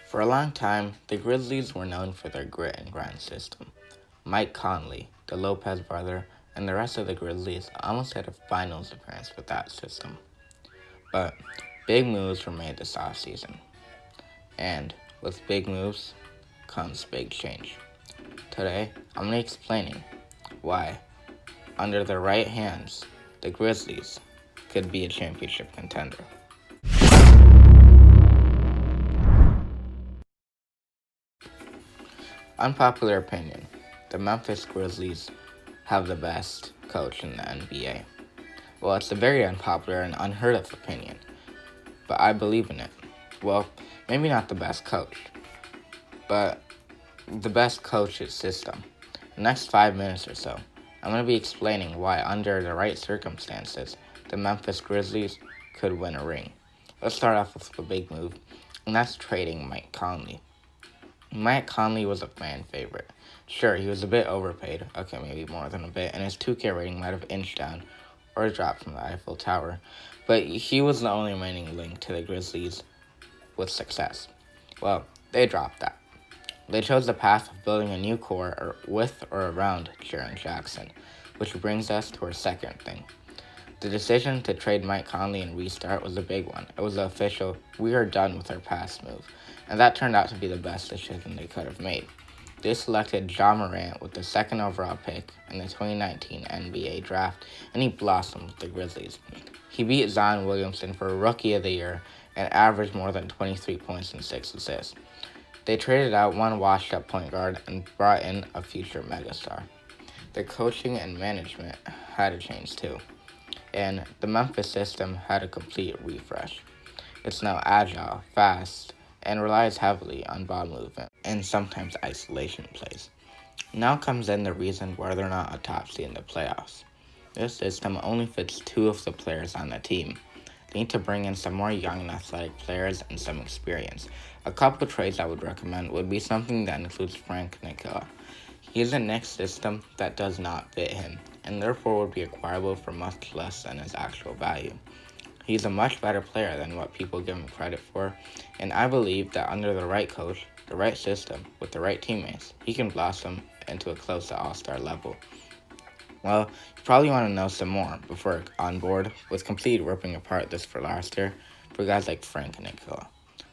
For a long time, the Grizzlies were known for their grit and grind system. Mike Conley, the Lopez brother, and the rest of the Grizzlies almost had a finals appearance with that system. But big moves were made this offseason. And with big moves comes big change. Today, I'm going to be explaining why, under the right hands, the Grizzlies could be a championship contender. Unpopular opinion. The Memphis Grizzlies have the best coach in the NBA. Well, it's a very unpopular and unheard of opinion, but I believe in it. Well, maybe not the best coach, but the best coach's system. The next 5 minutes or so, I'm going to be explaining why, under the right circumstances, the Memphis Grizzlies could win a ring. Let's start off with a big move, and that's trading Mike Conley. Mike Conley was a fan favorite. Sure, he was a bit overpaid, okay, maybe more than a bit, and his 2K rating might have inched down or dropped from the Eiffel Tower, but he was the only remaining link to the Grizzlies with success. Well, they dropped that. They chose the path of building a new core with or around Jaren Jackson, which brings us to our second thing. The decision to trade Mike Conley and restart was a big one. It was the official, we are done with our past move, and that turned out to be the best decision they could have made. They selected Ja Morant with the second overall pick in the 2019 NBA draft, and he blossomed with the Grizzlies. He beat Zion Williamson for Rookie of the Year and averaged more than 23 points and 6 assists. They traded out one washed-up point guard and brought in a future megastar. The coaching and management had to change too, and the Memphis system had a complete refresh. It's now agile, fast, and relies heavily on ball movement and sometimes isolation plays. Now comes in the reason why they're not a top seed in the playoffs. This system only fits 2 of the players on the team. They need to bring in some more young and athletic players and some experience. A couple of trades I would recommend would be something that includes Frank Nicolas. He is a Knicks system that does not fit him, and therefore would be acquirable for much less than his actual value. He's a much better player than what people give him credit for, and I believe that under the right coach, the right system, with the right teammates, he can blossom into a close to all-star level. Well, you probably want to know some more before on board with completely ripping apart this for last year for guys like Frank and Nicolas.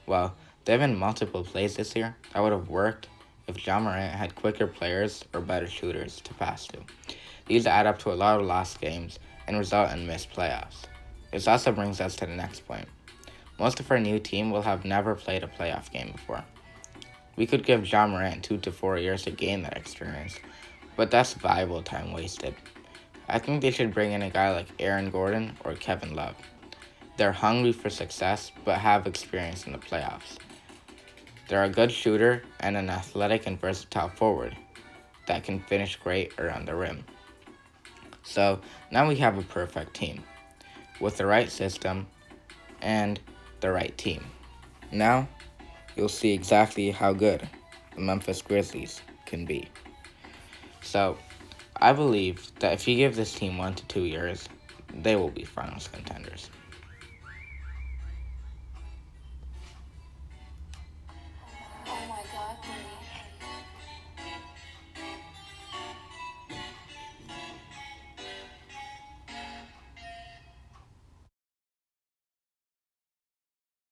Well, there have been multiple plays this year that would have worked if Ja Morant had quicker players or better shooters to pass to. These add up to a lot of lost games and result in missed playoffs. This also brings us to the next point. Most of our new team will have never played a playoff game before. We could give Ja Morant 2 to 4 years to gain that experience, but that's valuable time wasted. I think they should bring in a guy like Aaron Gordon or Kevin Love. They're hungry for success, but have experience in the playoffs. They're a good shooter and an athletic and versatile forward that can finish great around the rim. So now we have a perfect team with the right system and the right team. Now you'll see exactly how good the Memphis Grizzlies can be. So I believe that if you give this team 1 to 2 years, they will be finals contenders.